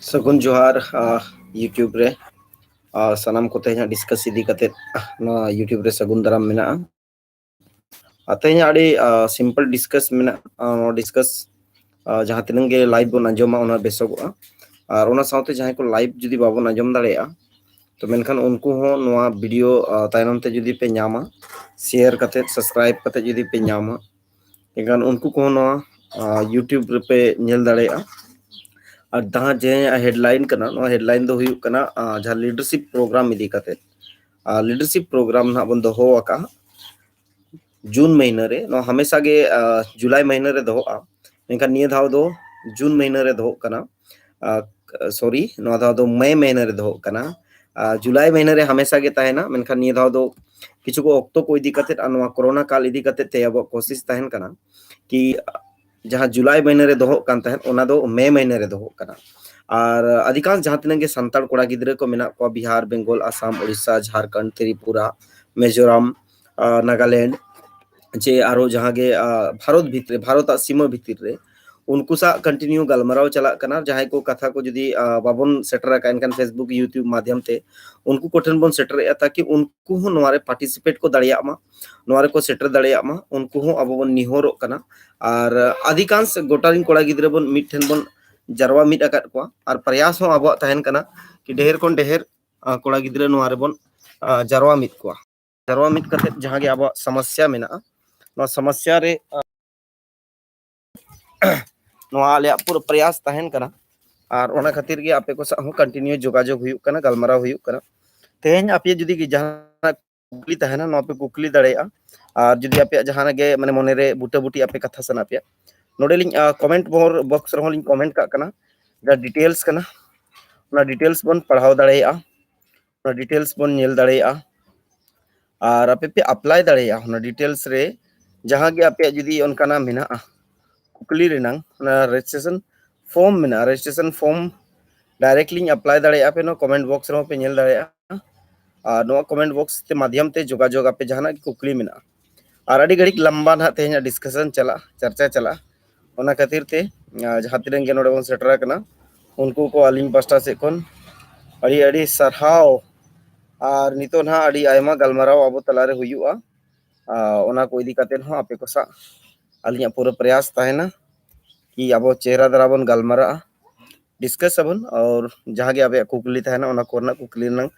सगुन जोहार यूट्यूब रे सनाम को तेज डिस्कस इदी कते यूट्यूब रे सगुन दाराम मेना तेज आड़ी सिंपल डिस्कस मेना डिस्कस जहाँ तिनंग गे लाइव बन आंजोमा ओना बेसोगोआ और ओना साउते जहाँ को लाइव जुदी बाबन आंजोम दाड़ेया तो मेनखान उनको हो नोआ वीडियो तायनम ते जुदी पे न्यामा शेयर कते सब्सक्राइब कते जुदी पे न्यामा एनखान उनको को नोआ यूट्यूब पे नेल दाड़ेया और जहाँ जे हेडलाइन कना नोआ हेडलाइन दो हुयुक कना जहाँ लीडरशिप प्रोग्राम इदी कते लीडरशिप प्रोग्राम ना बन दोहो आका जून महीना रे नो हमेशा गे जुलाई महीना रे दोहो आ मेनखान निया धाव दो जून महीना रे दोहो कना सॉरी नो धाव दो मई महीना रे दोहो कना जुलाई महीना रे हमेशा गे ताहेना मेनखान निया धाव दो किछु को ऑक्टो को इदी कते नोआ कोरोना काल इदी कते ते अब कोशिश ताहेन कना कि जहाँ जुलाई महीना रे दोहो कान ताहेन ओना दो मई महीना रे दोहो कना और अधिकांश जहाँ तिना गे संताड़ कोड़ा गिद्रे को मेना को बिहार बेंगल आसाम उड़ीसा झारखंड त्रिपुरा मिजोरम नागालैंड जे आरो जहाँ गे भारत सीमा भितर रे उनको सा कंटिन्यू गलमराव चला कना जहाँ को कथा को जुदी बाबन सेटर का इनकान फेसबुक यूट्यूब माध्यम ते उनको कोठन बन सेटर ताकि उनको हो नोआरे पार्टिसिपेट को दाड़िया मा नोआरे को सेटर दाड़िया मा उनको हो अब बन निहोर कना और अधिकांश गोटारिन कोड़ा गिद्रे बन मिठन बन जरवा मिट अकात को और प्रयास हो अब तहन कना कि ढेर कोन ढेर कोड़ा गिद्रे नोआरे बन जरवा मिट कते जहाँ गे अब समस्या मेना समस्या रे पूरा प्रयास तहन कना और ओना खातिर गे आपे को सा कंटिन्यू जोगाजोग हुयुक कना गलमराव हुयुक कना तेहेन आपे जुदी जहाँ कुकली तहना नो पे कुकली दाड़ेया और जुदी आपे जहाँ गे माने मने रे बुटा बुटी आपे कथा सना पे नोडे लिंग कमेंट बॉक्स रे लिंग कमेंट का कना दा डिटेल्स कना ना डिटेल्स बन पढ़ाव दाड़ेया ना डिटेल्स बन नेल दाड़ेया और आपे पे अप्लाई दाड़ेया ना डिटेल्स रे जहाँ गे आपे जुदी उनका मेना कुकली रेनांग रजिस्ट्रेशन फॉर्म मेना रजिस्ट्रेशन फॉर्म डायरेक्टली अप्लाई दाड़ेया पे नो कमेंट बॉक्स रे पे नेल दाड़ेया और नो कमेंट बॉक्स ते माध्यम ते जोगाजोग आपे जहाँ कुकली मेना और अड़ी घड़ी लंबा ना तेज डिस्कशन चला चर्चा चला ओना खातिर ते जहाँ तिरंग गे नोडे बन सेटर कना उनको को अलिंग पास्टा से कोन अड़ी अड़ी सरहाव और नितो ना अड़ी आयमा गलमराव अब तलारे हुयुआ ओना को इदी कते हो आपे को सा अलिया पूरा प्रयास ताहेना कि अब चेहरा दरा बन गलमरा डिस्कस अबन और जहाँ गे आबे कुकली ताहेना ओना कोरना कुकली नंग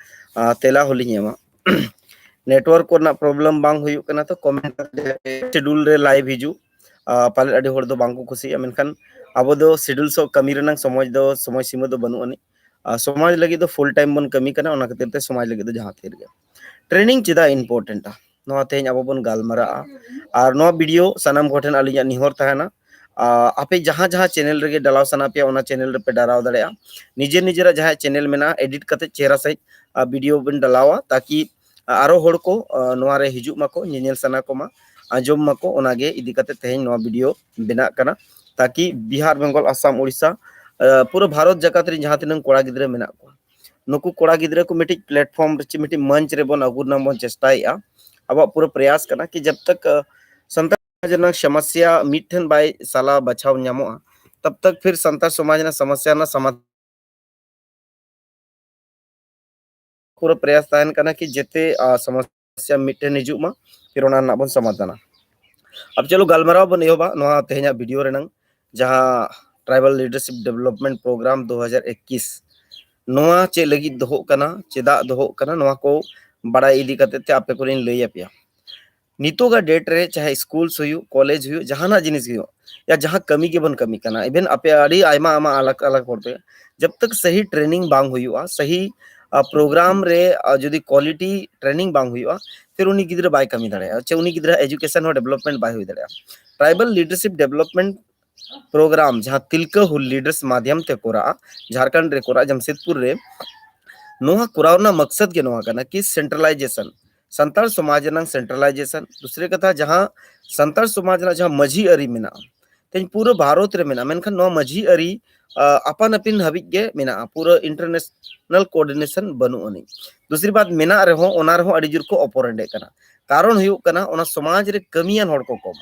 तेला होली एमा नेटवर्क कोरना प्रॉब्लम बांग हुयुक कना तो कमेंट शेड्यूल रे लाइव हिजू पाले अड़ी होड़ दो बांग को खुशी मेनखान अब दो शेड्यूल सो कमी रनंग समय सीमा दो बनु अनि समाज लगी दो फुल टाइम बन कमी कना ओना खातिर ते समाज लगी दो जहाँ तीर गे ट्रेनिंग चिदा इम्पोर्टेंट नोआ तेज अब बन गलमरा और नोआ वीडियो सनाम कोठन अलिया निहोर ताहेना आपे जहाँ जहाँ चैनल रे डालाव सना पे ओना चैनल रे पे डालाव दाड़ेया निजे निजेरा जहाँ चैनल मेना एडिट कते चेहरा सहित वीडियो बन डालावा ताकि आरो होड़ को नोआ रे हिजू माको नेनेल सना को मा आंजोम माको ओनागे इदी कते तेज नोआ वीडियो बना कना ताकि बिहार बेंगल आसाम उड़ीसा पूरा भारत जगत रे जहाँ तिनंग कोड़ा गिद्रे मेना को नुकु कोड़ा गिद्रे को मिटी प्लेटफॉर्म रे मिटी मंच रे बन अगुना बन चेष्टाया अब पूरा प्रयास करना कि जब तक संताल जनक समस्या मिठन बाय साला बचाव न्यामो तब तक फिर संताल समाज ना समस्या ना समाधान पूरा प्रयास ताहन करना कि जेते समस्या मिठन हिजू मा फिर ओना ना बन समाधान अब चलो गलमराव बन एहोबा नोआ तेहना वीडियो रेनंग जहाँ ट्राइबल लीडरशिप डेवलपमेंट प्रोग्राम 2021 नोआ चे लगी दोहो कना चेदा दोहो कना नोआ को बड़ा इदी कते ते आपे को लई आपिया नितो का डेट रे चाहे स्कूल हुई कॉलेज हुई जहाना जिनिस हुई या जहाँ कमी के बन कमी करना इवन आपे अड़ी आयमा आमा अलग अलग पड़ते जब तक सही ट्रेनिंग बांग हुआ सही प्रोग्राम रे जुदी क्वालिटी ट्रेनिंग बांग हुआ फिर उनी गिद्रा बाय कमी दाड़े चे उनी गिद्रा एजुकेशन और डेवलपमेंट बाय हुई दाड़े ट्राइबल लीडरशिप डेवलपमेंट प्रोग्राम जहाँ तिलका हुल लीडर्स माध्यम ते कोरा झारखंड रे कोरा जमशेदपुर रे नोहा कोरावना मकसद के नोहा करना कि सेंट्रलाइजेशन संताल समाज ना सेंट्रलाइजेशन दूसरे कथा जहाँ संताल समाज ना जहाँ मझी अरी मेना तेज पूरा भारत रे मेना मेनखान नो मझी अरी अपन अपिन हबी गे मेना पूरा इंटरनेशनल कोऑर्डिनेशन बनु अनि दूसरी बात मेना रहो ओना रहो अड़ी जुर को ऑपोरेंट कना कारण हुयुक कना ओना समाज रे कमियान होड़ को कम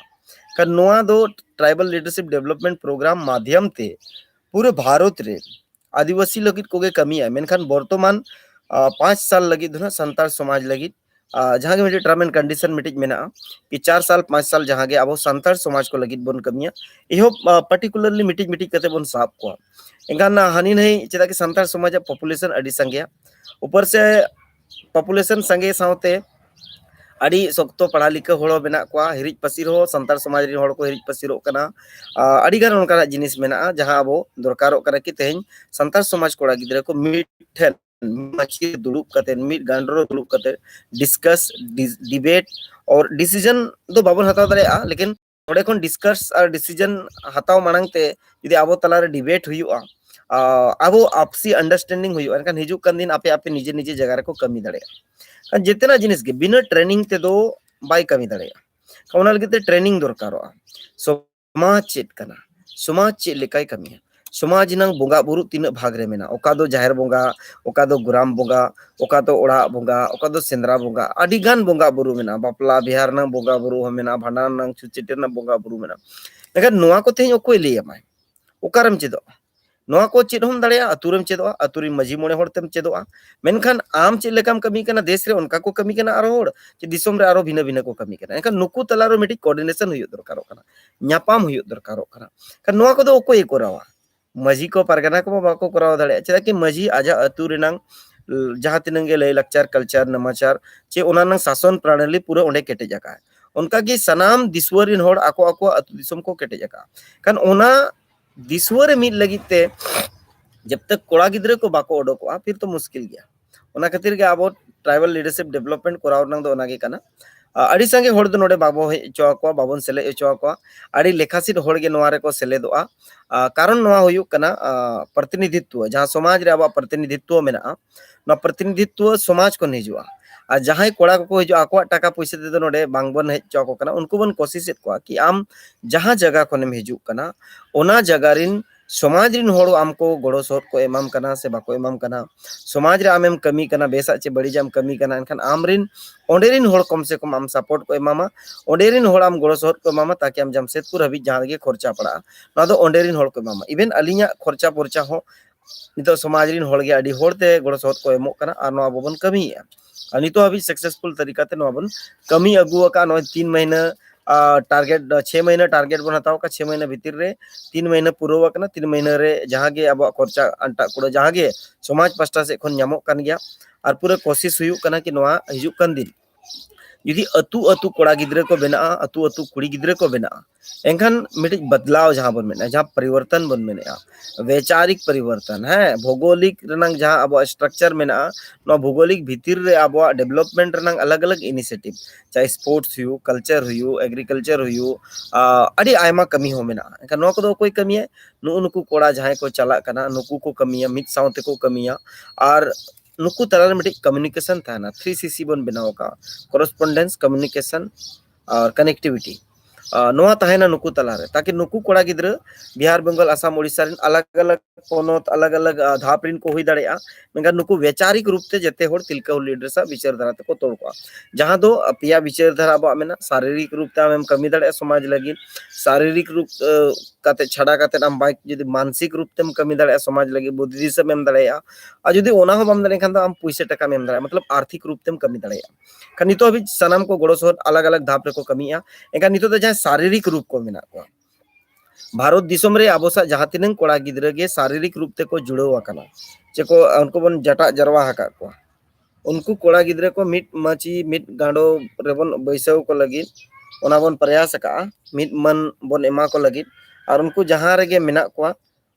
kan noa do tribal leadership development program माध्यम ते पूरे भारत रे आदिवासी लगित कोगे कमी है मेनखान वर्तमान 5 साल लगी धुना संताल समाज लगी जहाँ के मिट्टी टर्म एंड कंडीशन मिट्टी में ना कि 4 साल 5 साल जहाँ के अब संताल समाज को लगी बन कमिया इहो पर्टिकुलरली मिट्टी मिट्टी कते बन साफ को इनका हानि नहीं चेदा कि संताल समाज पॉपुलेशन अड़ी संगे ऊपर से पॉपुलेशन संगे साउते अड़ी सख्तो पढ़ा लिखा होड़ो बेना को हिरिज पसीर हो संताल समाज रे होड़ को हिरिज पसीरो कना अड़ी गान उनका जिनिस मेना जहां अब दरकारों कना कि तेहन संताल समाज कोड़ा गिद्रा को मिठन मची दुड़ुब कते मिट गांडरो दुड़ुब कते डिस्कस डिबेट और डिसीजन दो बाबन हताव दरेया लेकिन ओडे कोन डिस्कस और डिसीजन हताव मांग ते यदि आबो तला रे डिबेट हुयुआ आबो आपसी अंडरस्टैंडिंग हुयुआ एनखान हिजुक कान दिन आपे आपे निजे निजे जगह रे को कमी दरेया kan जेतना जिनिस के बिना ट्रेनिंग ते दो बाय कमी दरेया कौन लगे ट्रेनिंग दरकारों समाज चेत कना समाज चेत लेकाय कमी समाज नंग बोंगा बुरु तीन भाग रे मेना ओका दो जाहिर बोंगा ओका दो गुराम बोंगा ओका दो ओड़ा बोंगा ओका दो सेंद्रा बोंगा आदि गान बोंगा बुरु मेना बापला बिहार नंग बोंगा बुरु हम मेना भांडान नंग छुचिटर नंग बोंगा बुरु मेना लेकिन नोआ को तेज ओकोय ले माय ओकारम चेदो नोआ को चेद हम दड़े अतुरम चेदोआ अतुरी मजी मोड़े होड़तेम चेदोआ मेनखान आम चेद लेकाम कमी कना देश रे उनका को कमी कना आरो होड़ जे दिसोम रे आरो भिना भिना को कमी कना एनखान नुकु तलारो मिटी कोऑर्डिनेशन हुयो दरकारो कना न्यापाम हुयो दरकारो कना kan नोआ को दो ओकोय कोरावा मजी को परगना को बाको कोराव दड़े चेदा कि मजी आजा अतु रेनांग जहां तिनंग गे लय लक्चर कल्चर नमाचार चे ओनानंग शासन प्रणाली पूरा ओंडे केटे जका उनका की सनाम दिसवरिन होड़ आको आको अतु दिसोम को केटे जका kan ओना दिसवर मिट लगिते जब तक कोड़ा गिद्रे को बाको ओडोको फिर तो मुश्किल गया ओना खातिर के आबो ट्राइबल लीडरशिप डेवलपमेंट कोराव नंग दो ओना गे कना अड़ी संगे होड़ दो नोडे बाबो हे चो को बाबन सेले चो को अड़ी लेखासिट होड़ गे नोआ रे को सेले दोआ कारण नोआ हुयु कना प्रतिनिधित्व जहां समाज रे आबा प्रतिनिधित्व मेना ना प्रतिनिधित्व समाज को निजुआ आ जहां कोड़ा को हिजु आको टाका पैसा दे दो नोडे बांगबन हे चो को कना उनको बन कोशिश को कि आम जहां जगह कोनेम हिजु कना ओना जगह रिन समाज रिन होड़ आमको गड़ो सोट को एमाम कना से बाको एमाम कना समाज रे आमेम कमी कना बेसा चे बड़ी जाम कमी कना एनखान आम रिन ओंडे रिन होड़ कम से कम आम सपोर्ट को एमामा ओंडे रिन होड़ आम गड़ो सोट को एमामा ताकि आम जमशेदपुर हबी जहां गे खर्चा पड़ा ना दो ओंडे रिन होड़ को एमामा इवेन अलिया खर्चा पर्चा हो नितो समाज रिन होड़ गे अडी होड़ते गड़ो सोट को एमो कना आर नो बबन कमी नितो अभी सक्सेसफुल तरीका ते नो बन कमी अगुआ का नो 3 महीना टारगेट 6 महीना टारगेट बन हताव का 6 महीना भीतर रे 3 महीना पूरा कना 3 महीना रे जहां गे अब खर्चा अंटा कुड़ा जहां गे समाज पास्टा से खन न्यामो कान गया और पूरा कोशिश हुयु कना कि नोआ हिजु कान दिन यदि अतु अतु कोड़ा गिद्रे को बेना अतु अतु कुड़ी गिद्रे को बेना एनखान मिटी बदलाव जहां बन मेना जहां परिवर्तन बन मेना वैचारिक परिवर्तन है भौगोलिक रनंग जहां अब स्ट्रक्चर मेना नो भौगोलिक भीतर रे अब डेवलपमेंट रनंग अलग अलग इनिशिएटिव चाहे स्पोर्ट्स हुयु कल्चर हुयु एग्रीकल्चर हुयु अड़ी आयमा कमी हो मेना एनखान नो को दो कोई कमी है नुकु कोड़ा जहां को चला कना नुकु को कमी मित साउते को कमी और नुकु तलार मिटी कम्युनिकेशन था ना 3CC बन बनाओ का कोरेस्पोंडेंस कम्युनिकेशन और कनेक्टिविटी नोआ तहना नुकु तलारे ताकि नुकु कोड़ा गिद्र बिहार बंगाल असम ओडिशा रिन अलग अलग पोनोत अलग अलग धाप रिन को हुई दड़ेया मेगा नुकु वैचारिक रूप ते जते होड़ तिलका हो लीडर सा विचार धारा को तोड़ को जहां दो पिया विचार धारा बा मेना शारीरिक रूप ते हम कमी दड़े समाज लगी शारीरिक रूप काते छड़ा काते हम बाइक जदी मानसिक रूप ते हम कमी दड़े समाज लगी बुद्धि से मेम दड़ेया आ जदी ओना हो बम दड़े खान तो हम पैसा टका मेम दड़े मतलब आर्थिक रूप ते हम कमी दड़ेया खान नितो अभी सनम को गड़ो सोर अलग अलग धाप रे को कमीया एका नितो तो शारीरिक रूप को मेना को भारत दिसोम रे आबो सा जहां तिनंग कोड़ा गिद्रा गे शारीरिक रूप ते को जुड़ो आकना चेको उनको बन जटा जरवा हका को उनको कोड़ा गिद्रा को मिट माची मिट गांडो रेबन बैसव को लगी ओना बन प्रयास का मिट मन बन एमा को लगी और उनको जहां रे गे मेना को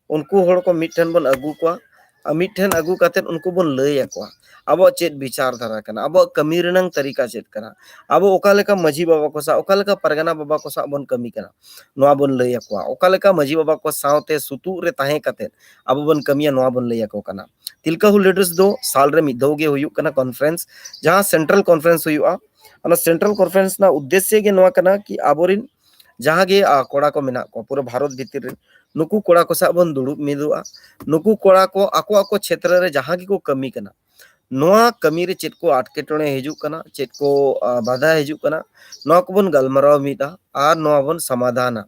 उनको होड़ को मिटन बन अगु को मिटन अगु काते उनको बन लय को अब चेत विचार धारा कना अब कमी रनंग तरीका चेत कना अब ओका लेका मजी बाबा को सा ओका लेका परगना बाबा को सा बन कमी कना नोआ बन लय को ओका लेका मजी बाबा को सावते सुतु रे ताहे काते अब बन कमिया नोआ बन लय को कना तिलका हु लीडर्स दो साल रे मिदो गे हुयु कना कॉन्फ्रेंस जहां सेंट्रल कॉन्फ्रेंस हुयुआ अना सेंट्रल कॉन्फ्रेंस ना उद्देश्य गे नोआ कना कि आबोरिन जहां गे कोड़ा को मेना को पूरा भारत भीतर रे नुकु कोड़ा को सा बन दुड़ुब मिदुआ नुकु कोड़ा को आको आको क्षेत्र रे जहां गे को कमी कना नोआ कमी रे चेत को आटकेटोणे हिजुक कना चेत को बाधा हिजुक कना नोआ को बन गलमराव मिदा आर नोआ बन समाधाना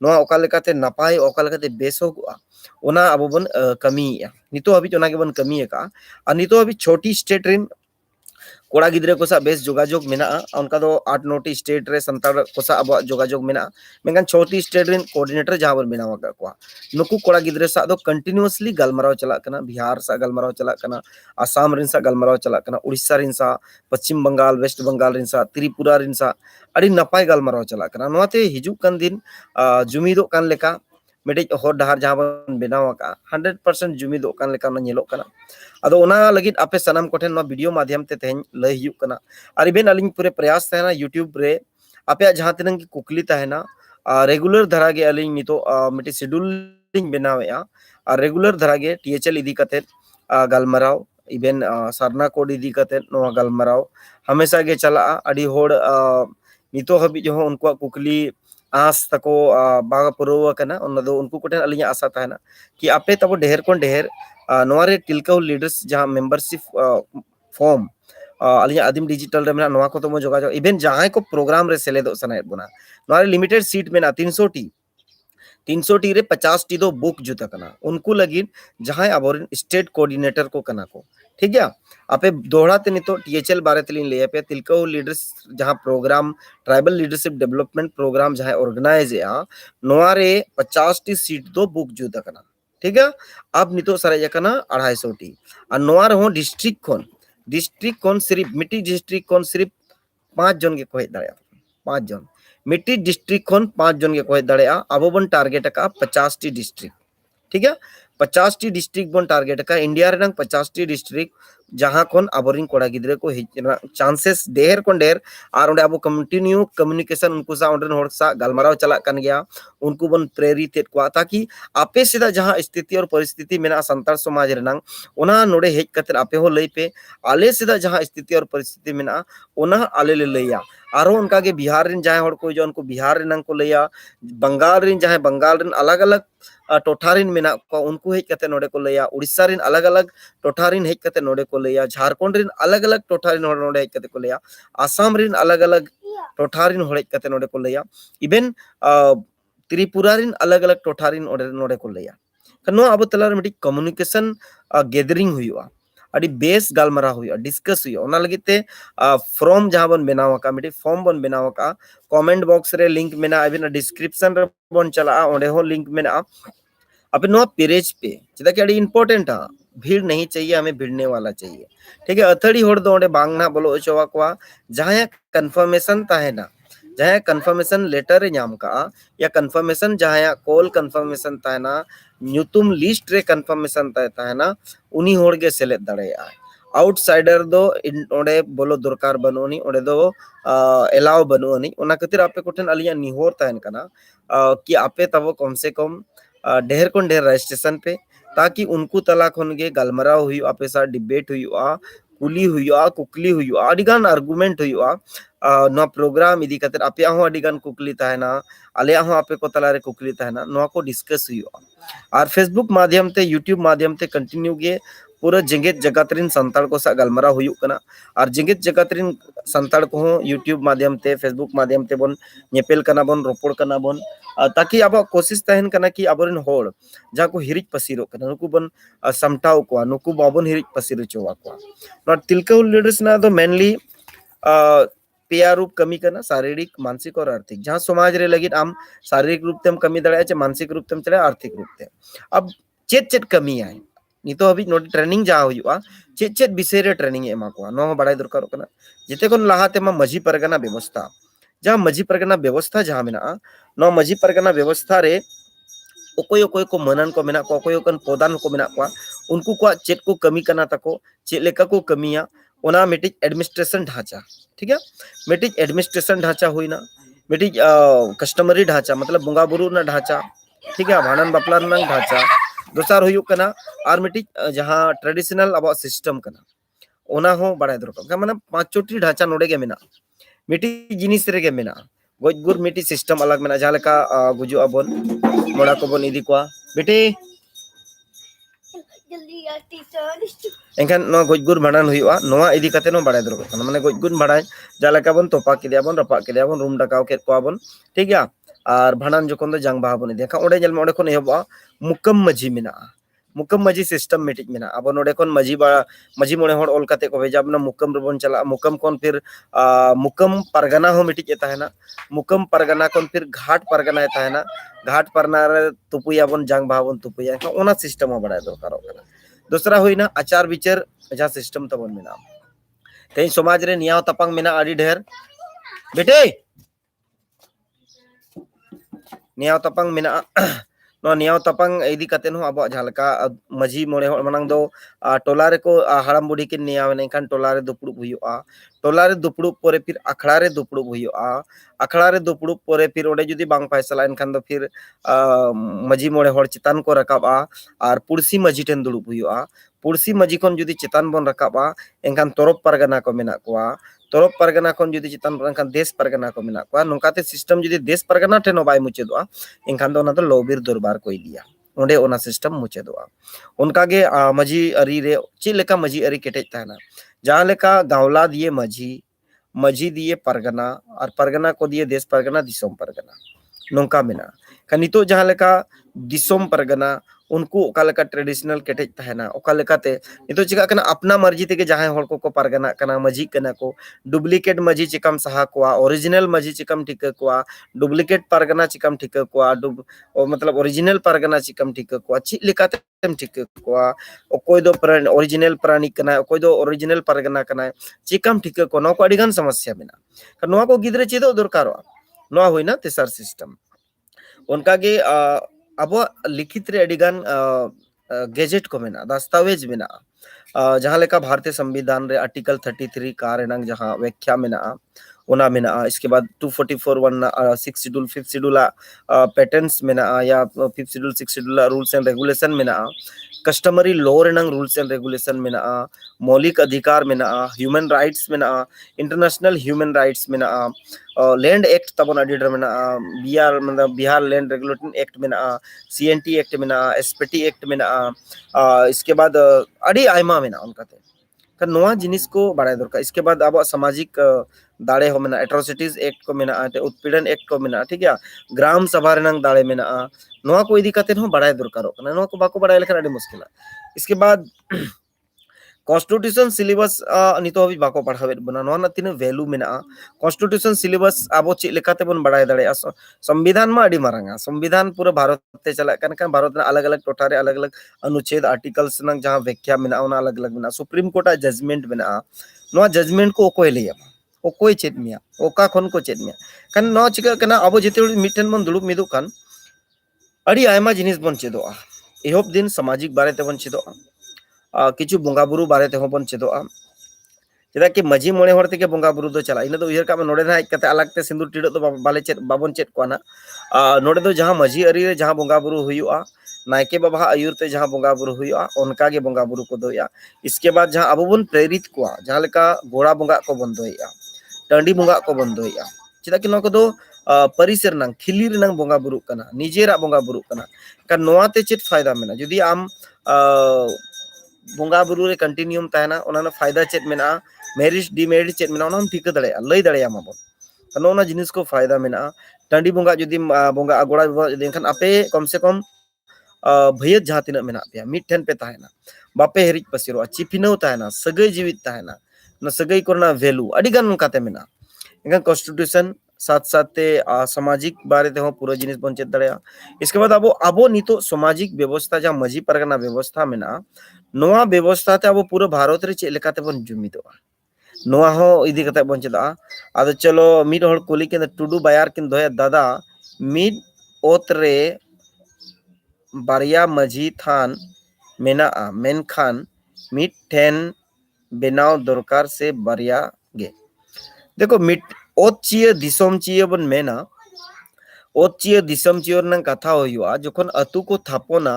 नोआ ओका लेकाते नापाय ओका लेकाते बेसोगुआ ओना अबो बन कमी नितो अभी ओना के बन कमी का और नितो अभी छोटी स्टेट रिन कोड़ा गिद्रे को सा बेस जोगाजोग मेना उनका दो 8-9 स्टेट रे संताड़ को सा अब जोगाजोग मेना मेंगन 6 स्टेट रिन कोऑर्डिनेटर जहां पर मेना वका को नुकु कोड़ा गिद्रे सा दो कंटिन्यूअसली गलमराव चला कना बिहार सा गलमराव चला कना आसाम रिन सा गलमराव चला कना उड़ीसा रिन सा पश्चिम बंगाल वेस्ट बंगाल रिन सा त्रिपुरा रिन सा अड़ी नपाय गलमराव चला कना नोते हिजुक कन दिन जुमिदो कन लेका मेडे हर डहार जहां बन बेनाव का 100% जुमिदो कन लेका नेलो कना अदो ओना लगित आपे सनम कोठेन नो वीडियो माध्यम ते तेहन लय हियु कना और इबेन अलिंग पूरे प्रयास तहना यूट्यूब रे आपे जहां तिनंग की कुकली तहना रेगुलर धरा गे अलिंग नितो मिटी शेड्यूलिंग बनावेया और रेगुलर धरा गे टीएचएल इदी कते गलमराव इबेन सरना कोड इदी कते नो गलमराव हमेशा गे चला अडी होड़ नितो हबि जो उनको कुकली आस तको बागा पुरवा कना उनको कोठेन अलिंग आशा तहना कि आपे तबो ढेर कोन ढेर नोरे टिलका लीडर्स जहां मेंबरशिप फॉर्म अलिया आदिम डिजिटल रे मेना नोआ को तो मो जोगा इवेंट जहां को प्रोग्राम रे सेलेदो सनाय बना नोरे लिमिटेड सीट मेना 300 टी रे 50 टी दो बुक जुता कना उनको लगिन जहां अबोरिन स्टेट कोऑर्डिनेटर को कना को ठीक है आपे दोहराते नहीं तो टीएचएल बारे तलिन ले पे तिलका लीडर्स जहां programme tribal leadership development programme जहां ऑर्गेनाइज है नोरे 50 टी सीट दो बुक जुता कना ठीक है अब नितो सरे कना 250 टी और नोआ रहो डिस्ट्रिक्ट कोन सिर्फ मिट्टी डिस्ट्रिक्ट कोन सिर्फ 5 जन के कोहे दाड़े 5 जन मिट्टी डिस्ट्रिक्ट कोन 5 जन के कोहे दाड़े अब बन टारगेट का 50 टी डिस्ट्रिक्ट ठीक है 50 टी डिस्ट्रिक्ट बन टारगेट का इंडिया रे 50 टी डिस्ट्रिक्ट जहां कोन अबोरिन कोड़ा गिद्रे को चांसेस ढेर कोन ढेर और ओंडे अब कंटिन्यू कम्युनिकेशन उनको सा ओंडन होड़ सा गलमराव चला कन गया उनको बन प्रेरित को ताकि आपे सीधा जहां स्थिति और परिस्थिति मेना संतार समाज रेनांग ओना नोडे हेज कते आपे हो लई पे आले सीधा जहां स्थिति और परिस्थिति मेना ओना आले ले लैया आरो उनका के बिहार रिन जहां होड़ को जो उनको बिहार रेनांग को लैया बंगाल रिन जहां बंगाल रिन अलग अलग टोठारिन मेना को उनको हेज कते नोडे को लैया उड़ीसा रिन अलग अलग टोठारिन हेज कते नोडे को लैया झारखंड रिन अलग अलग टोठारिन नोडे हेज कते को लैया आसाम रिन अलग अलग टोठारिन होड़ हेज कते नोडे को लैया इवेन त्रिपुरा रिन अलग अलग टोठारिन नोडे को लैया कनो अब तलार मिटी कम्युनिकेशन गैदरिंग हुआ अड़ी बेस गालमरा हुआ डिस्कस हुआ ओना लगिते फॉर्म जहां बन बनावा का मिटी फॉर्म बन बनावा का कमेंट बॉक्स रे लिंक मेना अबिन डिस्क्रिप्शन रे बन चला ओंडे हो लिंक मेना अपन नो पेरेज पे चदा कि अड़ी इंपॉर्टेंट भीड़ नहीं चाहिए हमें भिड़ने वाला चाहिए ठीक है अथड़ी होड़ दो ओंडे बांगना बोलो ओचवा को जहां कंफर्मेशन ताहेना जहां कंफर्मेशन लेटर नाम का या कंफर्मेशन जहां कॉल कंफर्मेशन ताहेना न्यूतुम लिस्ट रे कंफर्मेशन ताहेना उनी होड़ के सेलेक्ट दाड़े आउटसाइडर दो ओंडे बोलो दरकार बनोनी ओंडे दो एलाव बनोनी ओना खातिर आपे कोठन अलिया निहोर ताहेन कना कि आपे तब कम से कम ढेर कोन ढेर रजिस्ट्रेशन पे ताकि उनको तला खन के गलमराव हुई आपे सा डिबेट हुआ कुली हुआ कुकली हुआ अडिगान आर्गुमेंट हुआ नो प्रोग्राम इदी कतर आपे हो अडिगान कुकली ताहेना आले हो आपे को तला रे कुकली ताहेना नो को डिस्कस हुआ और फेसबुक माध्यम ते यूट्यूब माध्यम ते कंटिन्यू गे पूरा जेगेत जगत रिन संताड़ को सा गलमरा हुई कना और जेगेत जगत रिन संताड़ को यूट्यूब माध्यम ते फेसबुक माध्यम ते बन नेपेल कना बन रोपड़ कना बन ताकि अब कोशिश तहन कना कि अबरन होड़ जहां को हिरिज पसीरो कना नुकु बन समटाव को नुकु बाबन हिरिज पसीरो चोवा को नॉट तिलका लीडर्स ना तो मेनली पेया रूप कमी करना शारीरिक मानसिक और आर्थिक जहां समाज रे लगी आम शारीरिक रूप ते कमी दड़े चे मानसिक रूप ते चले आर्थिक रूप ते अब चेत चेत कमी आए नितो अभी नोट ट्रेनिंग जहां हुआ चेत चेत विषय रे ट्रेनिंग एमा को नो बड़ाई दरकार कना जेते कोन लाहाते मा मजी परगना व्यवस्था जहां मजी परगना व्यवस्था जहां मेना नो मजी परगना व्यवस्था रे ओकोय ओकोय को मनन को मेना को ओकोय कन पौदान को मेना को उनको को चेत को कमी करना तको चेत लेका को कमिया ओना मेटिक एडमिनिस्ट्रेशन ढांचा ठीक है मेटिक एडमिनिस्ट्रेशन ढांचा हुईना मेटिक कस्टमरी ढांचा मतलब बुंगा बुरु ना ढांचा ठीक है भानन बापला ना ढांचा दोसार हुयु कना और मेटिक जहां ट्रेडिशनल अब सिस्टम कना ओना हो बड़ाय दरकार माने पांचोटी ढांचा नोडे के मेना मिटी जिनिस रे के मेना गोजगुर मिटी सिस्टम अलग मेना जहां लेका गुजु अबन मोड़ा को बन इदी को बेटे एनखान नो गजगुर भांडन हुआ नोआ इदी कते नो बाड़ाय दरकार कना माने गजगुर भांडाय जालेका बन तोपा किदिया बन रपा किदिया बन रूम डाकाव केत कोआ बन ठीक गया और भांडन जोखन दो जांग बाहा बन इदिया खा ओडे जेल ओडे खन एहबा मुकम मजी मेना मुकम मजी सिस्टम मिटिक मेना अब नोडे खन मजी बा मजी मोड़े हड़ ऑल कते को भेजा बना मुकम रबन चला मुकम खन फिर मुकम परगना हो मिटिक एता है ना मुकम परगना खन फिर घाट परगना एता है ना घाट परना रे तुपुया बन जांग बाहा बन तुपुया ओना सिस्टम हो बाड़ाय दरकार कना दूसरा हुईना आचार विचार जहाँ सिस्टम तबन मेना तेज समाज रे नियाव तपंग मेना आड़ी ढेर बेटे नियाव तपंग मेना नो नियाव तपंग इदी कते नो अब झालका मजी मोड़े हड़ मनांग दो टोला रे को हड़म बुढ़ी के नियाव नेखान टोला रे दुपुड़ुब हुयुआ टोला रे दुपुड़ुब पोरे फिर अखड़ा रे दुपुड़ुब हुयुआ अखड़ा रे दुपुड़ुब पोरे फिर ओडे जुदी बांग फैसला एनखान दो फिर मजी मोड़े हड़ चितान को रकाबा और पुड़सी मजी ठेन दुड़ुब हुयुआ पुड़सी मजी खन जुदी चितान बन रकाबा एनखान तोरफ परगना को मेना कोआ तोरफ परगना खन जुदी चितान एनखान देश परगना को मेना कोआ नोकाते सिस्टम जुदी देश परगना ठेनो बाय मुचेदोआ एनखान दो ओना दो लोबिर दरबार को इदिया ओंडे ओना सिस्टम मुचेदोआ उनका गे मजी अरी रे चे लेका मजी अरी केटेज ताना जहां लेका गावला दिए मजी मजी दिए परगना और परगना को दिए देश परगना दिसोम परगना नोंका मेना कनितो जहां लेका दिसोम परगना उनको ओकालेका ट्रेडिशनल केटेज तहना ओकालेकाते नितो चिका कना अपना मर्जी ते जहां हड़ को परगना कना मजी कना को डुप्लीकेट मजी चिकम सहा कोआ ओरिजिनल मजी चिकम ठीक कोआ डुप्लीकेट परगना चिकम ठीक कोआ मतलब ओरिजिनल परगना चिकम ठीक कोआ ची लेकाते ठीक कोआ ओकोय दो ओरिजिनल प्राणी कना ओकोय दो ओरिजिनल परगना कना चिकम ठीक को नो को अडिगान समस्या मेना नो को गिद्रे चेदो दरकारो नो होइना तेसर सिस्टम उनका गे अब लिखित रे अडिगान गैजेट को मेना दस्तावेज मेना जहां लेका भारतीय संविधान रे आर्टिकल 33 का रेनंग जहां व्याख्या मेना ओना मेना इसके बाद 244 one 6 schedule 5th schedule patterns मेना या 5th schedule 6 schedule rules and regulation मेना कस्टमरी लॉ रेनंग रूल्स एंड रेगुलेशन मेना मौलिक अधिकार मेना ह्यूमन राइट्स मेना इंटरनेशनल ह्यूमन राइट्स मेना लैंड एक्ट तबन अडिडर मेना बिहार मतलब बिहार लैंड रेगुलेटिंग एक्ट मेना सीएनटी एक्ट मेना एसपीटी एक्ट मेना इसके बाद अड़ी आयमा मेना उनकाते का नोआ जिनिस को बाड़ाय दरकार इसके बाद अब सामाजिक दाड़े हो मेना एट्रोसिटीज एक्ट को मेना उत्पीड़न एक्ट को मेना ठीक है ग्राम सभा रेनंग दाड़े मेना नोआ को इदी काते हो बाड़ाय दरकार कना नोआ को बाको बाड़ाय लेखन अड़ी मुश्किल इसके बाद कॉन्स्टिट्यूशन सिलेबस नितो हबी बाको पढ़ावेत बना नोना तिन वैल्यू मेना कॉन्स्टिट्यूशन सिलेबस आबो चे लेकाते बन बाड़ाय दाड़े संविधान मा अड़ी मारंगा संविधान पूरा भारत ते चला कन भारत अलग अलग टोटा रे अलग अलग अनुच्छेद आर्टिकल्स नंग जहां व्याख्या मेना ओना अलग अलग मेना सुप्रीम कोर्ट जजमेंट मेना नोआ जजमेंट को ओकोय लेया ओकोय चेत मिया ओका खन को चेत मिया कन नो चिका कना आबो जेते मिटन बन दुड़ुब मिदु कान अड़ी आयमा जिनिस बन चेदोआ एहोब दिन सामाजिक बारे ते बन चेदोआ किछु बोंगा बुरु बारे ते बन चेदोआ चेदा कि मजी मोड़े हड़ ते बोंगा बुरु दो चला इन दो उयर का नोडे ना कते अलग ते सिंदूर टिडो दो बाले चेत बाबन चेत को ना नोडे दो जहां मजी अरी रे जहां बोंगा बुरु हुयुआ नायके बाबा आयुर ते जहां बोंगा बुरु हुयुआ उनका गे बोंगा बुरु को दोया इसके बाद जहां अब बन प्रेरित को जहां लेका गोड़ा बोंगा को बन दोया टांडी बोंगा को बन दोया चेदा कि नको दो परिसर नंग खिली रे नंग बोंगा बुरु कना निजेरा बोंगा बुरु कना का नोआ ते चेत फायदा मेना जदी आम बोंगा बुरु रे कंटिन्यूम ताना ओना फायदा चेत मेना मेरिट डिमेरिट चेत मेना ओना हम ठीक दड़े लई दड़े माबो कनो ओना जिनिस को फायदा मेना टांडी बोंगा जदी बोंगा गोड़ा जदी खान आपे कम से कम भैयत जहां तिना मेना पे मिट ठेन पे ताना बापे हेरिज पसिरो चिपिनो ताना सगै जीवित ताना न सगै कोना वैल्यू अडी गान उनकाते मेना एंगा कॉन्स्टिट्यूशन साथ साथ सामाजिक बारे ते हो पूरा जिनिस बन चेत दड़े इसके बाद अबो नितो सामाजिक व्यवस्था जहां मजी परगना व्यवस्था मेना नोआ व्यवस्था ते अब पूरा भारत रे चे लेकाते बन जुमिदोआ नोआ हो इदी कते बन चेदा आदो चलो मिड हड़ कोली के टुडू बायार किन दोया दादा मिड ओत रे बारिया मजी थान मेना मेनखान मिड ठेन बेनाव दरकार से बारिया गे देखो मिड ओत चिए दिसोम चिए बन मेना ओत चिए दिसोम चियोर नंग कथा होयुआ जखन अतु को थापोना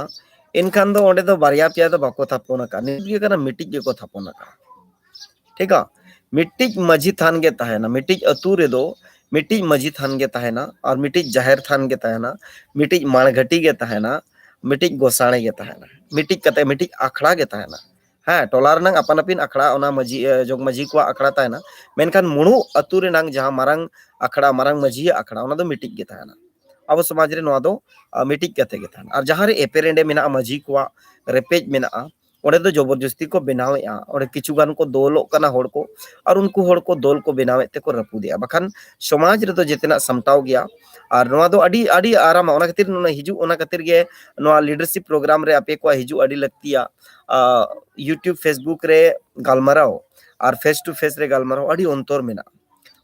इनखान दो ओंडे दो बारिया पिया दो बाको थापोना का निगे कना मिटिक गे को थापोना का ठीक है मिटिक मजी थान गे ताहेना मिटिक अतु रे दो मिटिक मजी थान गे ताहेना और मिटिक जाहिर थान गे ताहेना मिटिक माणघटी गे ताहेना मिटिक गोसाणे गे ताहेना मिटिक कते मिटिक आखड़ा के ताहेना हाँ टोला रनंग अपन अपिन आखड़ा ओना मजी जोग मजी को आखड़ा ताहेना मेनखान मुणु अतु रेनंग जहां मारंग आखड़ा मारंग मजी आखड़ा ओना दो मिटिक के ताहेना अब समाज रे नोआ दो मिटिक कते के ताहेना और जहां रे एपेरेंडे मेना मजी को रेपेज मेना ओडे दो जबरदस्ती को बनावेआ ओडे किछुगान को दोलो कना होड़ को और उनको होड़ को दोल को बनावे ते को रपुदिया बखान समाज रे तो जेतेना समटाव गया और नोआ दो अडी अडी आराम ओना खातिर नोना हिजु ओना खातिर गे नोआ लीडरशिप प्रोग्राम रे आपे को हिजु अडी लगतिया यूट्यूब फेसबुक रे गालमाराव और फेस टू फेस रे गालमाराव अडी अंतर मेना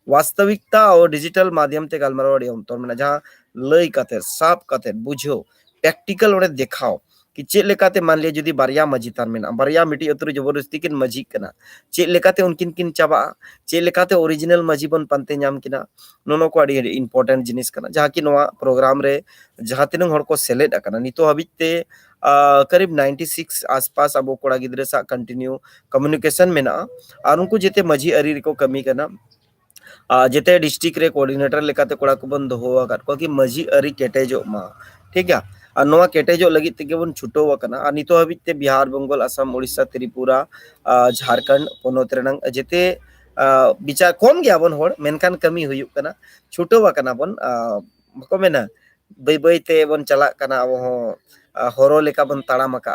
वास्तविकता और डिजिटल माध्यम ते गालमाराव अडी अंतर मेना जहां लय काते साफ काते बुझो प्रैक्टिकल ओडे देखाओ कि चेक लेकाते मान लिया जुदी बारिया मजी तार मेना बारिया मिटी अतुर जबरदस्ती किन मजी कना चेक लेकाते उनकिन किन चाबा चेक लेकाते ओरिजिनल मजी बन पानते नाम किना नोनो को अडी इंपोर्टेंट जिनिस कना जहां कि नोआ प्रोग्राम रे जहां तिनंग हड़ को सेलेक्ट अकना नितो हबिते करीब 96 आसपास अब कोड़ा गिद्रे सा कंटिन्यू कम्युनिकेशन मेना और उनको जेते मजी अरी को कमी करना जेते डिस्ट्रिक्ट रे कोऑर्डिनेटर लेकाते कोड़ा को बन दोहो अगर को कि मजी अरी केटेजो मा ठीक है और नोआ केटेजो लगी तेगे बन छुटो वकना और नितो हबिते बिहार बंगाल असम उड़ीसा त्रिपुरा झारखंड पोनोत रेनंग जेते बिचार कम गया बन होड़ मेनखान कमी हुयुक कना छुटो वकना बन बको मेना बै बैते बन चला कना अब हो हरो लेका बन ताड़ाम का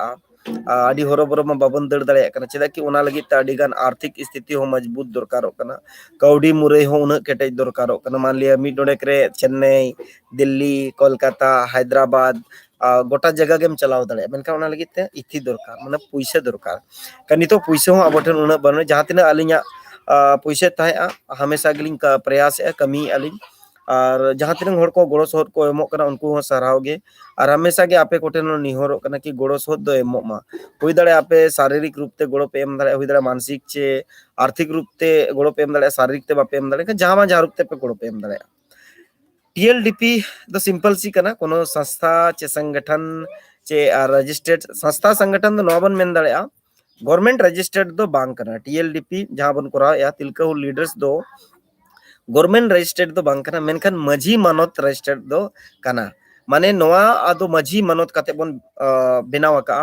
आदि हरो बरो मा बाबन दड़ दाड़े कना चेदा कि ओना लगी त आदि गान आर्थिक स्थिति हो मजबूत दरकारों कना कौडी मुरई हो उन केटेज दरकारों कना मान लिया मिड डोडेक रे चेन्नई दिल्ली कोलकाता हैदराबाद गोटा जगह गेम चलाव दाड़े मेनका ओना लगी ते इथि दरकार माने पैसा दरकार कनी तो पैसा हो आबो ठन उना बन जहां तिना अलिया पैसा ताहे हमेशा गिलिंग का प्रयास है कमी अलिंग और जहां तिनंग हड़ को गोड़ो सोहद को एमो कना उनको हो सराव गे और हमेशा के आपे कोटेन निहोरो कना कि गोड़ो सोहद दो एमो मा हुई दाड़े आपे शारीरिक रूप ते गोड़ो पे एम दाड़े हुई दाड़े मानसिक चे आर्थिक रूप ते गोड़ो पे एम दाड़े शारीरिक ते बापे एम दाड़े जहां मा जहां रूप ते पे गोड़ो पे एम दाड़े टीएलडीपी द सिंपल सी कना कोनो संस्था चे संगठन चे रजिस्टर्ड संस्था संगठन दो नोबन मेन दाड़े गवर्नमेंट रजिस्टर्ड दो बांग कना टीएलडीपी जहां बन कोरा या तिलका लीडर्स दो गवर्नमेंट रजिस्टर्ड दो बांग कना मेनखान मजी मानत रजिस्टर्ड दो कना माने नोआ आदो मजी मानत काते बन बेनाव का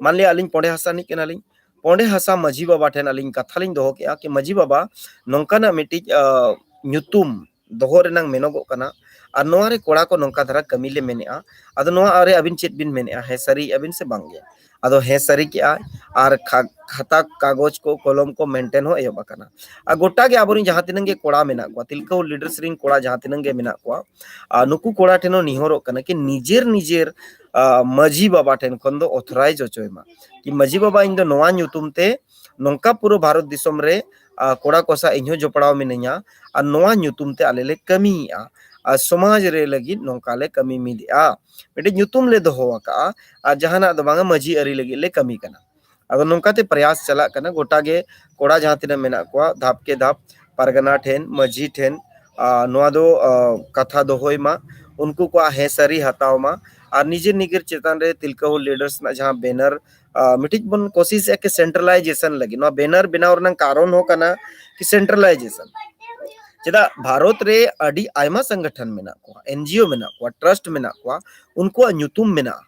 मान लिया अलिंग पोंडे हसा नि केना लिंग पोंडे हसा मजी बाबा ठेन अलिंग कथा लिंग दोहो के कि मजी बाबा नोंकाना मिटी न्युतुम दोहो रेनंग मेनोगो कना और नोआ रे कोड़ा को नोंका धरा कमी ले मेनेआ आदो नोआ अरे अबिन चेत बिन मेनेआ है सरी अबिन से बांग गया आदो है सरी के और खाता कागज को कलम को मेंटेन हो एब कना आ गोटा के आबोरी जहां तिनंगे कोड़ा मेना को तिलका लीडर्स रिंग कोड़ा जहां तिनंगे मेना को नुकु कोड़ा ठेनो निहोरो कना कि निजेर निजेर मजी बाबा ठेन खन दो ऑथराइज होचोयमा कि मजी बाबा इन दो नोआ न्युतुम ते नोंका पूरा भारत दिसोम रे कोड़ा कोसा इन्हो जोपड़ाव मिनैया और नोआ न्युतुम ते आले ले कमीआ समाज रे लगी नोंका ले कमी मिदिया मिटे न्युतुम ले दोहो का जहाना दो बांगा मजी अरी लगी ले कमी कना अगर नोंका ते प्रयास चला कना गोटा गे कोड़ा जहां तिना मेना को धाप के धाप परगना ठेन मजी ठेन नोआ दो कथा दोहोय मा उनको को है सरी हताव मा और निजे निगर चेतन रे तिलका लीडर्स ना जहां बैनर मिटिक बन कोशिश है कि सेंट्रलाइजेशन लगी नोआ बैनर बनाव रनंग कारण हो कना कि सेंट्रलाइजेशन चेदा भारत रे अडी आयमा संगठन मेना को एनजीओ मेना को ट्रस्ट मेना को उनको न्युतुम मेना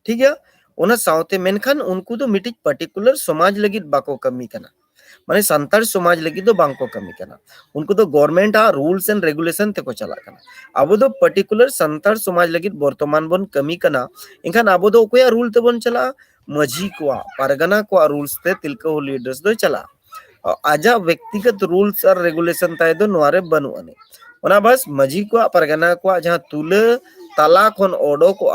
ठीक है ओना साउते मेनखान उनको तो मिटिक पर्टिकुलर समाज लगी बाको कमी कना माने संतार समाज लगी तो बांको कमी कना उनको तो गवर्नमेंट रूल्स एंड रेगुलेशन ते को चला कना अब तो पर्टिकुलर संतार समाज लगी वर्तमान बन कमी कना इनखान अब तो कोया रूल ते बन चला मजी को परगना को रूल्स ते तिलका लीडर्स दो चला आजा व्यक्तिगत रूल्स और रेगुलेशन ताए दो नोआरे बनु अने ओना बस मजी को परगना को जहां तुले तला खन ओडो को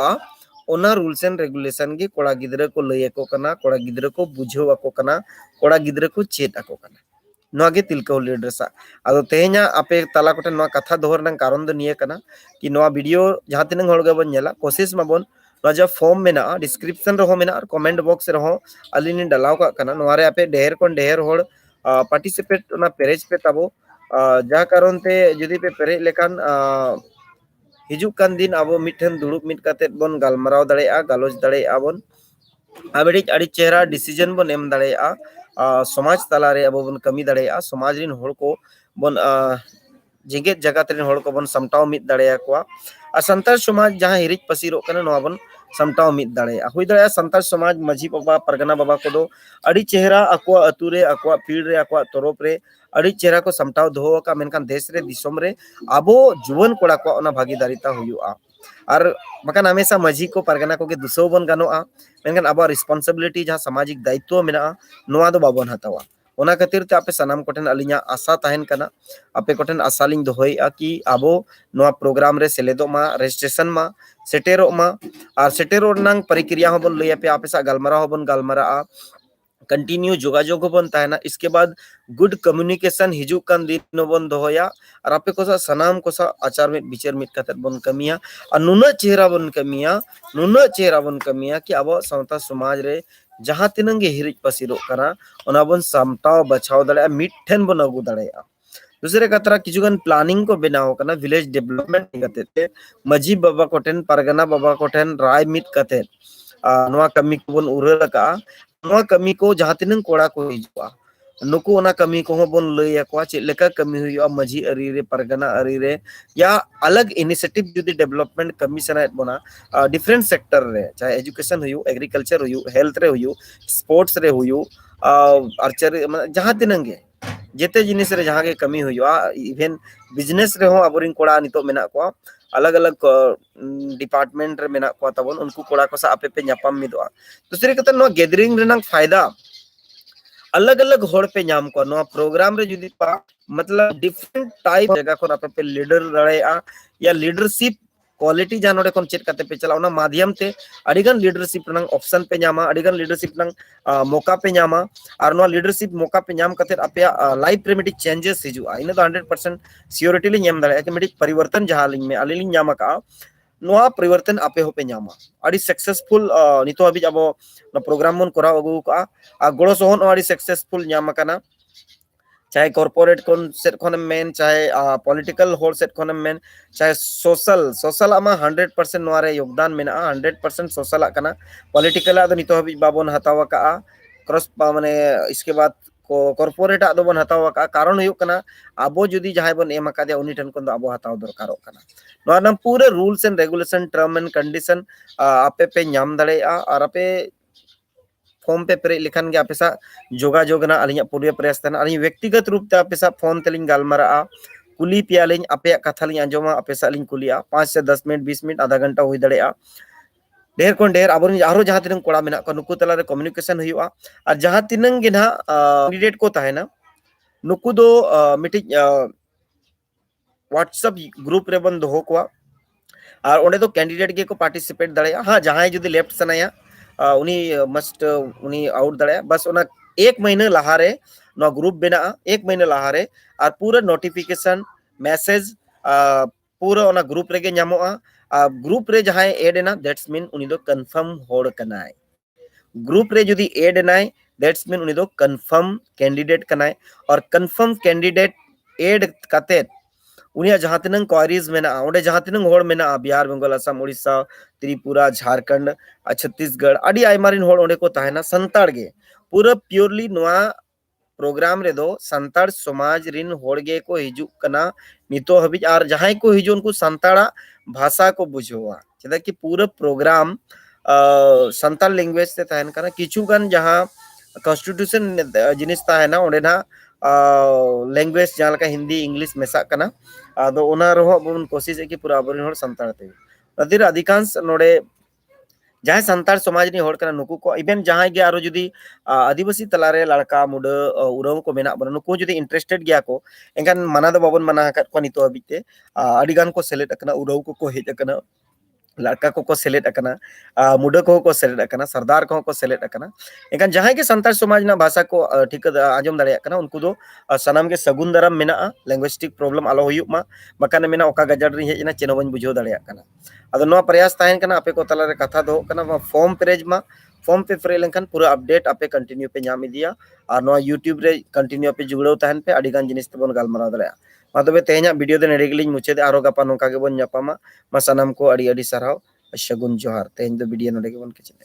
ओना रूल्स एंड रेगुलेशन गे कोड़ा गिद्रे को लय को कना कोड़ा गिद्रे को बुझो को कना कोड़ा गिद्रे को चेत को कना नोआ गे तिलका लीडर्स आदो तेहेना आपे तला कोटे नोआ कथा दोहर नंग कारण दो निये कना कि नोआ वीडियो जहां तिनंग होड़ गे बन नेला कोशिश माबन नोआ जो फॉर्म मेना डिस्क्रिप्शन रहो मेना और कमेंट बॉक्स रहो अलिनी डलाव का कना नोआ रे आपे ढेर कोन ढेर होड़ पार्टिसिपेट ओना पेरेज पे ताबो जहां कारण ते जदी पे पेरे लेखान हिजुक कान दिन आबो मिठन दुड़ुब मिट काते बन गालमाराव दाड़ेया गालोज दाड़ेया बन आबेड़ी आड़ी चेहरा डिसीजन बन एम दाड़ेया समाज तला रे आबो बन कमी दाड़ेया समाज रिन होड़ को बन जेगेत जगत रिन होड़ को बन समटाव मिट दाड़ेया को आ संतार समाज जहां हिरिज पसीरो कना नोआ बन samtao mid dareya hui dareya santal samaj maji baba pargana baba ko do adi chehra akwa ature akwa field re akwa torop re adi chehra ko samtao doho ka menkan desh re disom re abo juwan kora ko ona bhagidarita huyu'a ar bahkan hamesha maji ko pargana ko ge duso bon gano'a menkan abo responsibility jaha samajik daitwa mena'a noa do babon hatawa ona khatir te ape sanam koten alinya asa tahen kana ape koten asa ling dohoi'a ki abo noa program re seledo ma registration ma setero ma ar setero nang प्रक्रिया हबन लई पे आपे सा गलमरा हबन गलमरा continue जोगाजोग हबन ताहना इसके बाद good communication हिजू कान दिन बन दोया और आपे को सा सनाम को सा आचार में विचार मित कतर बन कमिया और नुना चेहरा बन कमिया कि अब सावता समाज रे जहां तिनंगे हिरिज पसिरो करा ओना बन सामटाव बचाव दड़े मिठन बन अगु दड़े दूसरे कतरा किजुगन प्लानिंग को बनाव कना विलेज डेवलपमेंट कते मजी बाबा कोठेन परगना बाबा कोठेन राय मित कते नोआ कमी को बन उरल का नोआ कमी को जहां तिनंग कोड़ा को हिजुआ नुकु ओना कमी को बन लय को चे लेका कमी हुई मजी अरी रे परगना अरी रे या अलग इनिशिएटिव जुदी डेवलपमेंट कमी सनायत बना डिफरेंट सेक्टर रे चाहे एजुकेशन हुई एग्रीकल्चर हुई हेल्थ रे हुई स्पोर्ट्स रे हुई आर्चरी जहां तिनंगे जेते जिनिस रे जहां के कमी हुआ इवन बिजनेस रे हो अबरिन कोड़ा नितो मेना को अलग अलग डिपार्टमेंट रे मेना को तबन उनको कोड़ा को सा आपे पे न्यापाम मिदवा दूसरे कते नो गैदरिंग रेनंग फायदा अलग अलग होड़ पे नाम को नो प्रोग्राम रे जुदी पा मतलब डिफरेंट टाइप जगह को आपे पे लीडर दड़ेया या लीडरशिप क्वालिटी जान ओडे कोन चेक कते पे चला ओना माध्यम ते अडिगन लीडरशिप नंग ऑप्शन पे नामा अडिगन लीडरशिप नंग मौका पे नामा और नो लीडरशिप मौका पे नाम कते आपे लाइफ रे मिटी चेंजेस हिजुआ इन तो 100% सियोरिटी लिंग नाम दड़े कि मिटी परिवर्तन जहां लिंग में अलिलिंग नामा का नोआ परिवर्तन आपे हो पे नामा अडी सक्सेसफुल नितो अभी अब प्रोग्राम मन करा अगु का गड़ो सोहन अडी सक्सेसफुल नामा कना चाहे कॉर्पोरेट कोन सेट कोन मेन चाहे पॉलिटिकल होल सेट कोन मेन चाहे सोशल आमा 100% नोरे योगदान मेना 100% सोशल कना पॉलिटिकल आदो नितो हबि बाबन हतावा का क्रॉस माने इसके बाद कॉर्पोरेट आदो बन हतावा का कारण हुयो कना आबो जुदी जहाय बन एम का दे उनी ठन कोन आबो हताव दरकारो कना नोआ नम पूरे rules and regulation term and condition आपे पे नाम दड़े और आपे फॉर्म पे पेरे लिखन के आपेसा जोगाजोग ना अलिया पूरे प्रयास तना अलिया व्यक्तिगत रूप ते आपेसा फोन तेलिंग गालमारा कुली पियालिंग आपे कथा लिंग अंजोमा आपेसा लिंग कुलिया 5 से 10 मिनट 20 मिनट आधा घंटा हुई दड़े ढेर कोन ढेर आबो आरो जहां तिनंग कोड़ा मेना को नुकु तला रे कम्युनिकेशन हुआ और जहां तिनंग गे ना कैंडिडेट को ताहेना नुकु दो मिटी व्हाट्सएप ग्रुप रे बन दोहो को और ओंडे तो कैंडिडेट के को पार्टिसिपेट दड़े हां जहां जुदी लेफ्ट सनाया उनी मस्ट उनी आउट दड़े बस ओना एक महीना लहारे नो ग्रुप बेना एक महीना लहारे और पूरा नोटिफिकेशन मैसेज पूरा ओना ग्रुप रे गे न्यामोआ ग्रुप रे जहां ऐड ना दैट्स मीन उनी दो कंफर्म होड़ कनाय ग्रुप रे जुदी ऐड नाय दैट्स मीन उनी दो कंफर्म कैंडिडेट कनाय और कंफर्म कैंडिडेट ऐड कते उनिया जहां तिनंग क्वारीज मेना ओडे जहां तिनंग होड़ मेना बिहार बंगाल असम उड़ीसा त्रिपुरा झारखंड छत्तीसगढ़ अडी आइमारिन होड़ ओडे को ताहेना संताड़ गे पूरा प्योरली नोआ प्रोग्राम रे दो संताड़ समाज रिन होड़ गे को हिजु कना नितो हबि आर जहां को हिजु उनको संताड़ा भाषा को बुझोआ चेदा कि पूरा प्रोग्राम संताल लैंग्वेज से ताहेन कना किछु गन जहां कॉन्स्टिट्यूशन जिनिस ताहेना ओडे ना लैंग्वेज जहां लका हिंदी इंग्लिश मेसा कना आदो ओना रहो बन कोशिश है कि पूरा बरिन होड़ संताड़ ते अदिर अधिकांश नोडे जहां संताड़ समाज नि होड़ कना नुकु को इवन जहां गे आरो जुदी आदिवासी तलारे लड़का मुडा उराव को मेना बन नुकु जुदी इंटरेस्टेड गया को एंगन मना दो बाबन मना हकत को नितो अबिते अडिगान को सेलेक्ट अकना उराव को हेज अकना लड़का को सेलेक्ट अकना मुडा को सेलेक्ट अकना सरदार को सेलेक्ट अकना एंगन जहां के संताड़ समाज ना भाषा को ठीक आजम दड़े अकना उनको दो सनाम के सगुन दरम मेना लैंग्वेस्टिक प्रॉब्लम आलो हुयुक मा बकान मेना ओका गजड़ रि हेजना चेनो बन बुझो दड़े अकना अदो नो प्रयास ताहेन कना आपे को तला रे कथा दो कना फॉर्म पेरेज मा फॉर्म पे फ्रे लेखन पूरा अपडेट आपे कंटिन्यू पे नाम दिया और नो यूट्यूब रे कंटिन्यू पे जुगड़ो ताहेन पे अडिगान जिनिस तबन गालमाराव दड़े मा तबे तेहना वीडियो दे नेडेगलिन मुचे आरो गपा नोका के बन न्यापामा मा सनाम को अडी अडी सराव शगुन जोहार तेहन दो वीडियो नोडे के बन के चले।